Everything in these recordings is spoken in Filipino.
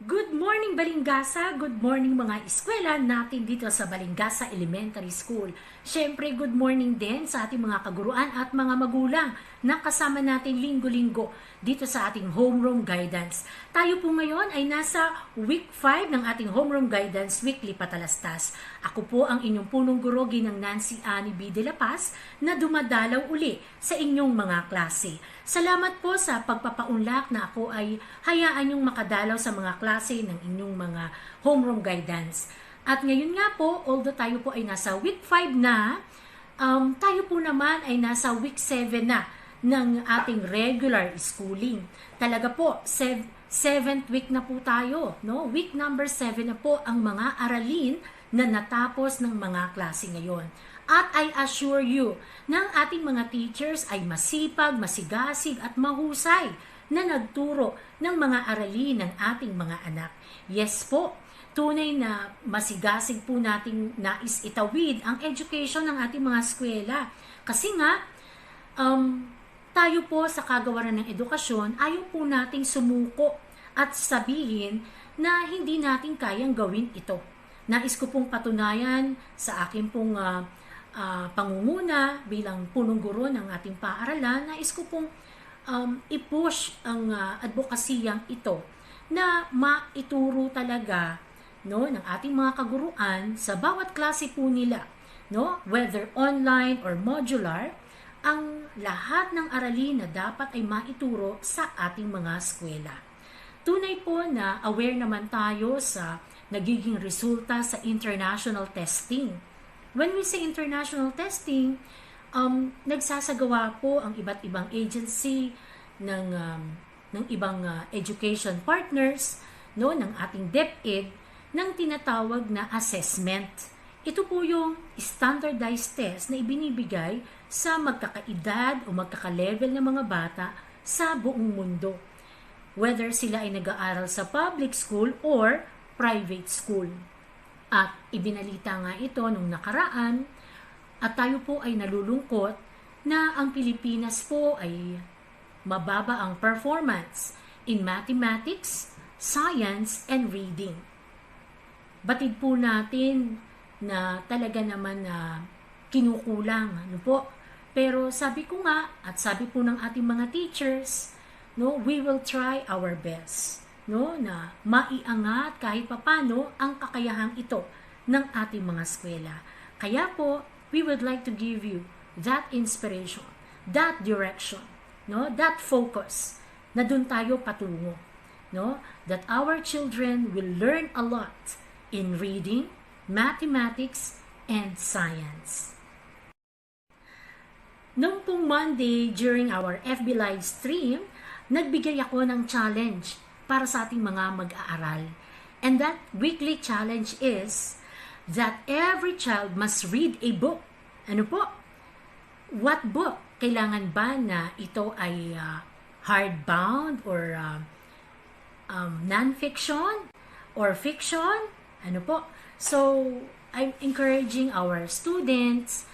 Good morning, Balingasa! Good morning mga eskwela natin dito sa Balingasa Elementary School. Siyempre, good morning din sa ating mga kaguruan at mga magulang na kasama natin linggo-linggo dito sa ating homeroom guidance. Tayo po ngayon ay nasa week 5 ng ating homeroom guidance weekly patalastas. Ako po ang inyong punong guro ginang Nancy Annie B. De La Paz na dumadalaw uli sa inyong mga klase. Salamat po sa pagpapaunlak na ako ay hayaan yung makadalaw sa mga klase ng inyong mga homeroom guidance. At ngayon nga po, although tayo po ay nasa week 5 na, tayo po naman ay nasa week 7 na ng ating regular schooling. Talaga po, 7th week na po tayo. No? Week number 7 na po ang mga aralin na natapos ng mga klase ngayon. At I assure you, na ang ating mga teachers ay masipag, masigasig at mahusay na nagturo ng mga aralin ng ating mga anak. Yes po, tunay na masigasig po nating nais itawid ang education ng ating mga eskwela. Kasi nga, tayo po sa kagawaran ng edukasyon, ayaw po nating sumuko at sabihin na hindi natin kayang gawin ito. Nais ko pong patunayan sa akin pong pangunguna bilang punong guro ng ating paaralan, nais ko pong i-push ang advokasiyang ito na maituro talaga ng ating mga kaguruan sa bawat klase po nila, whether online or modular, ang lahat ng aralin na dapat ay maituro sa ating mga eskwela. Tunay po na aware naman tayo sa nagiging resulta sa international testing. When we say international testing, nagsasagawa po ang iba't ibang agency ng ibang education partners, ng ating DepEd, ng tinatawag na assessment. Ito po yung standardized test na ibinibigay sa magkakaedad o magkakalevel ng mga bata sa buong mundo. Whether sila ay nag-aaral sa public school or private school. At ibinalita nga ito nung nakaraan at tayo po ay nalulungkot na ang Pilipinas po ay mababa ang performance in mathematics, science, and reading. Batid po natin na talaga naman na kinukulang. Pero sabi ko nga at sabi po ng ating mga teachers, we will try our best. Na maiangat kahit papano ang kakayahang ito ng ating mga eskwela. Kaya po, we would like to give you that inspiration, that direction, that focus na dun tayo patungo. That our children will learn a lot in reading, mathematics, and science. Noong pong Monday, during our FB live stream, nagbigay ako ng challenge para sa ating mga mag-aaral. And that weekly challenge is that every child must read a book. Ano po? What book? Kailangan ba na ito ay hardbound or non-fiction or fiction? Ano po? So, I'm encouraging our students,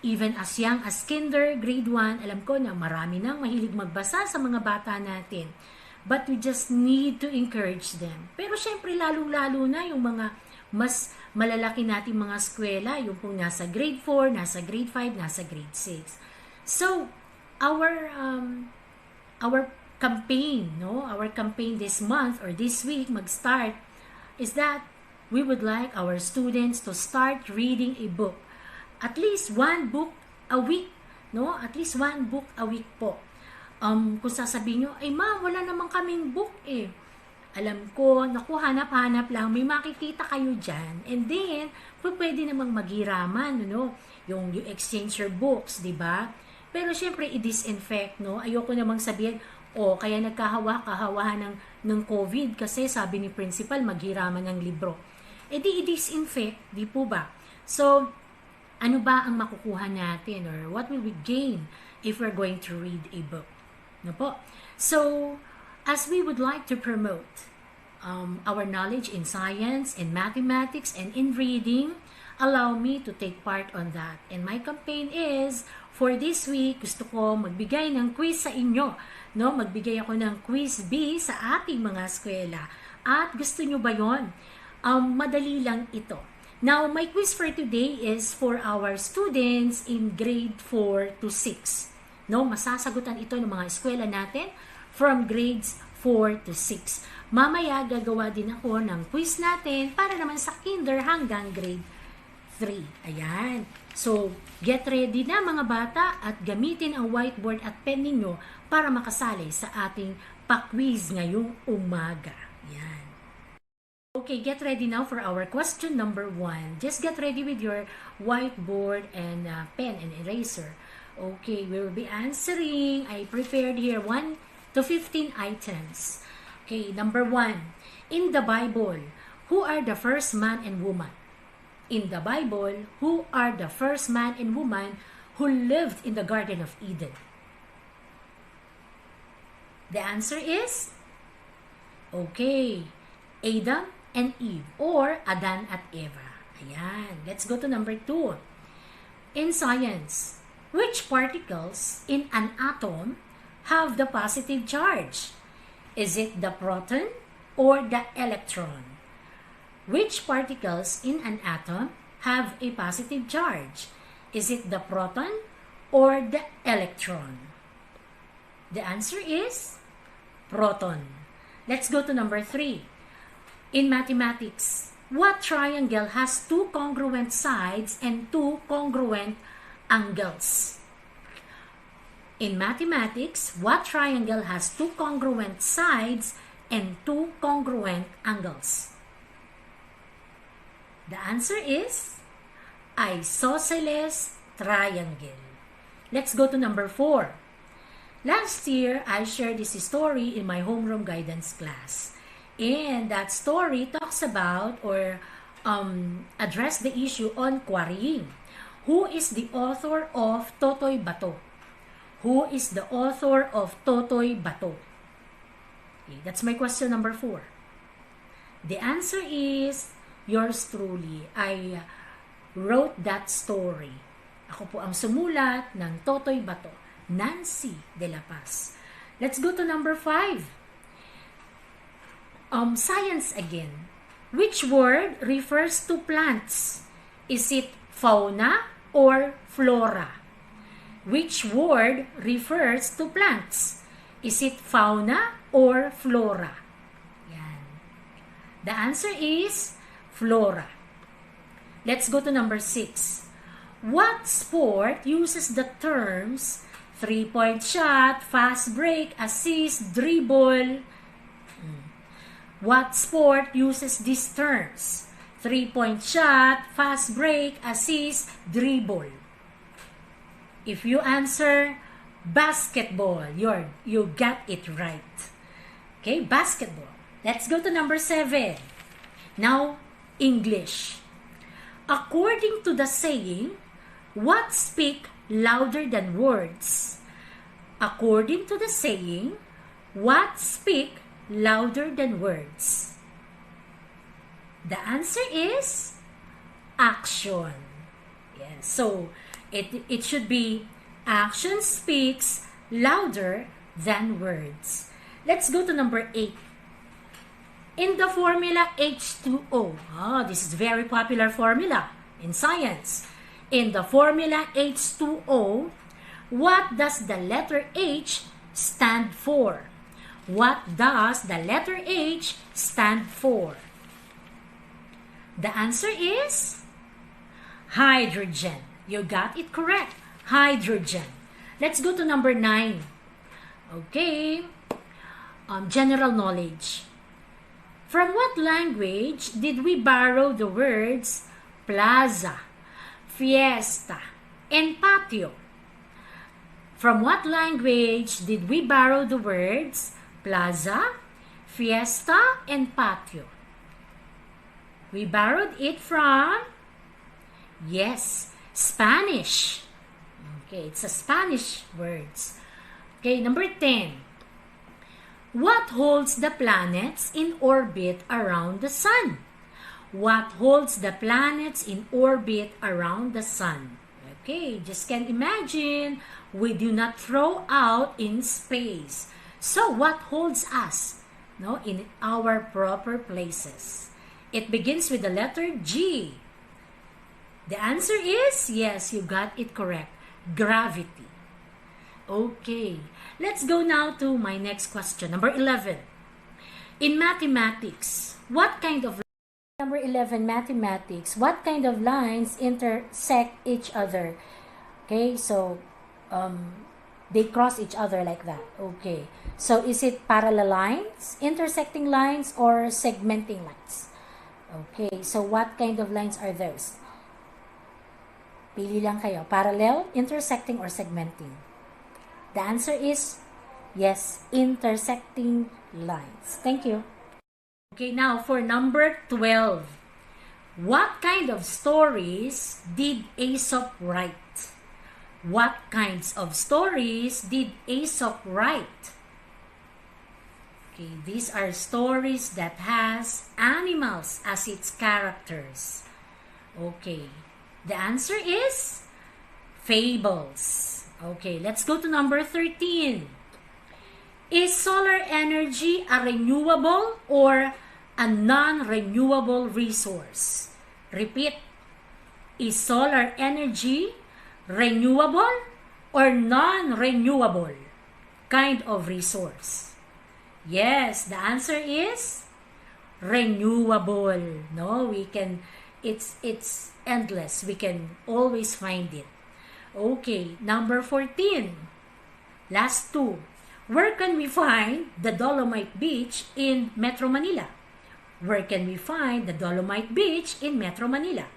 even as young as kinder, grade 1, alam ko na marami nang mahilig magbasa sa mga bata natin. But we just need to encourage them. Pero syempre, lalo-lalo na yung mga mas malalaki nating mga eskwela, yung pong nasa grade 4, nasa grade 5, nasa grade 6. So, our campaign, our campaign this month or this week mag-start is that we would like our students to start reading a book. At least one book a week, At least one book a week po. Kung sasabihin nyo, ay ma'am, wala naman kaming book eh. Alam ko, naku, hanap-hanap lang, may makikita kayo dyan. And then, pwede namang maghiraman, yung you exchange your books, di ba? Pero syempre, i-disinfect, Ayoko namang sabihin, kaya nagkahawa-kahawahan ng COVID kasi sabi ni principal, maghiraman ng libro. E di i-disinfect, di po ba? So, ano ba ang makukuha natin or what will we gain if we're going to read a book? So, as we would like to promote our knowledge in science, in mathematics, and in reading, allow me to take part on that. And my campaign is, for this week, gusto ko magbigay ng quiz sa inyo. Magbigay ako ng quiz B sa ating mga eskwela. At gusto nyo ba yon? Madali lang ito. Now, my quiz for today is for our students in grade 4 to 6. No, masasagutan ito ng mga eskwela natin from grades 4 to 6. Mamaya gagawa din ako ng quiz natin para naman sa kinder hanggang grade 3. Ayan. So, get ready na mga bata at gamitin ang whiteboard at pen ninyo para makasali sa ating pa-quiz ngayong umaga. Ayan. Okay, get ready now for our question number 1. Just get ready with your whiteboard and pen and eraser. Okay, we will be answering. I prepared here 1 to 15 items. Okay, number 1. In the Bible, who are the first man and woman? In the Bible, who are the first man and woman who lived in the Garden of Eden? The answer is, okay, Adam and Eve, or Adan at Eva. Ayan. Let's go to number 2. In science, which particles in an atom have the positive charge? Is it the proton or the electron? Which particles in an atom have a positive charge? Is it the proton or the electron? The answer is proton. Let's go to number 3. In mathematics, what triangle has 2 congruent sides and 2 congruent angles? In mathematics, what triangle has 2 congruent sides and 2 congruent angles? The answer is isosceles triangle. Let's go to number 4. Last year, I shared this story in my homeroom guidance class. And that story talks about or address the issue on quarrying. Who is the author of Totoy Bato? Who is the author of Totoy Bato? Okay, that's my question number 4. The answer is yours truly. I wrote that story. Ako po ang sumulat ng Totoy Bato, Nancy de la Paz. Let's go to number 5. Science again. Which word refers to plants? Is it fauna or flora? Which word refers to plants? Is it fauna or flora? Yan. The answer is flora. Let's go to number 6. What sport uses the terms 3-point shot, fast break, assist, dribble? What sport uses these terms? 3-point shot, fast break, assist, dribble. If you answer basketball, you got it right. Okay, basketball. Let's go to number 7. Now, English. According to the saying, what speak louder than words? According to the saying, what speak louder than words? The answer is action. Yes. So it should be action speaks louder than words. Let's go to number 8. In the formula H2O. This is very popular formula in science. In the formula H2O, what does the letter H stand for? What does the letter H stand for? The answer is hydrogen. You got it correct. Hydrogen. Let's go to number 9. Okay. General knowledge. From what language did we borrow the words plaza, fiesta, and patio? From what language did we borrow the words plaza, fiesta, and patio? We borrowed it from, yes, Spanish. Okay, it's a Spanish words. Okay, number 10. What holds the planets in orbit around the sun? What holds the planets in orbit around the sun? Okay, just can imagine, we do not throw out in space. So what holds us? no, in our proper places. It begins with the letter G. The answer is, yes, you got it correct, gravity. Okay, let's go now to my next question, number 11. In mathematics, what kind of Number 11, mathematics. What kind of lines intersect each other? Okay, so they cross each other like that. Okay, so is it parallel lines, intersecting lines, or segmenting lines? Okay, so what kind of lines are those? Pili lang kayo, parallel, intersecting, or segmenting. The answer is yes, intersecting lines. Thank you. Okay, now for number 12. What kind of stories did Aesop write? What kinds of stories did Aesop write? Okay, these are stories that has animals as its characters. Okay, the answer is fables. Okay, let's go to number 13. Is solar energy a renewable or a non-renewable resource? Repeat. Is solar energy renewable or non-renewable kind of resource? Yes, the answer is renewable. No, we can, it's endless. We can always find it. Okay, number 14. Last two. Where can we find the Dolomite Beach in Metro Manila? Where can we find the Dolomite Beach in Metro Manila?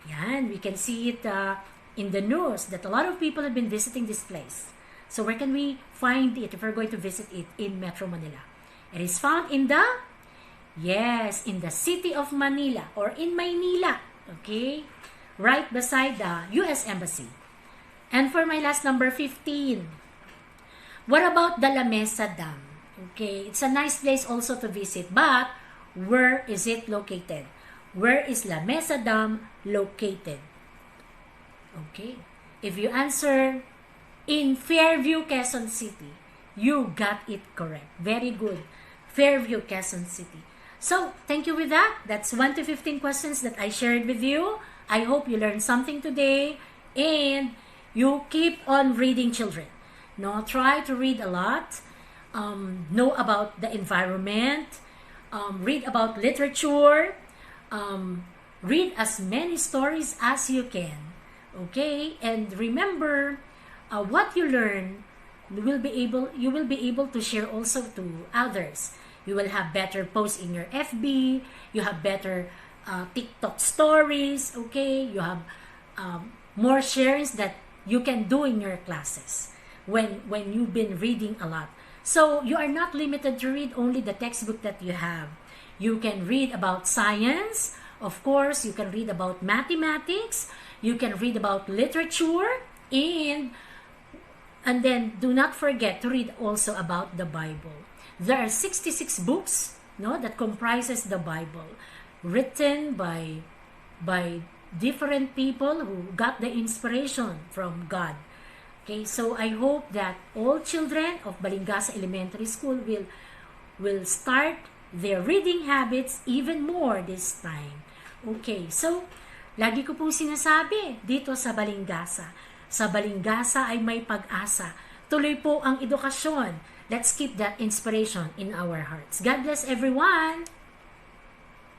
Yan, we can see it in the news that a lot of people have been visiting this place. So where can we find it if we're going to visit it in Metro Manila? It is found in the, yes, in the city of Manila or in Maynila. Okay? Right beside the U.S. Embassy. And for my last number 15, what about the La Mesa Dam? Okay, it's a nice place also to visit, but where is it located? Where is La Mesa Dam located? Okay, if you answer in Fairview, Quezon City, you got it correct. Very good. Fairview, Quezon City. So, thank you with that. That's 1 to 15 questions that I shared with you. I hope you learned something today and you keep on reading, children. No, try to read a lot, know about the environment, read about literature, read as many stories as you can. Okay, and remember, what you learn, you will be able to share also to others. You will have better posts in your FB. You have better TikTok stories. Okay, you have more sharings that you can do in your classes when you've been reading a lot. So you are not limited to read only the textbook that you have. You can read about science, of course, you can read about mathematics, you can read about literature, and then do not forget to read also about the Bible. There are 66 books, no, that comprises the Bible, written by different people who got the inspiration from God. Okay, so I hope that all children of Balingasa Elementary School will start their reading habits even more this time. Okay, so lagi ko po sinasabi dito sa Balingasa. Sa Balingasa ay may pag-asa. Tuloy po ang edukasyon. Let's keep that inspiration in our hearts. God bless everyone!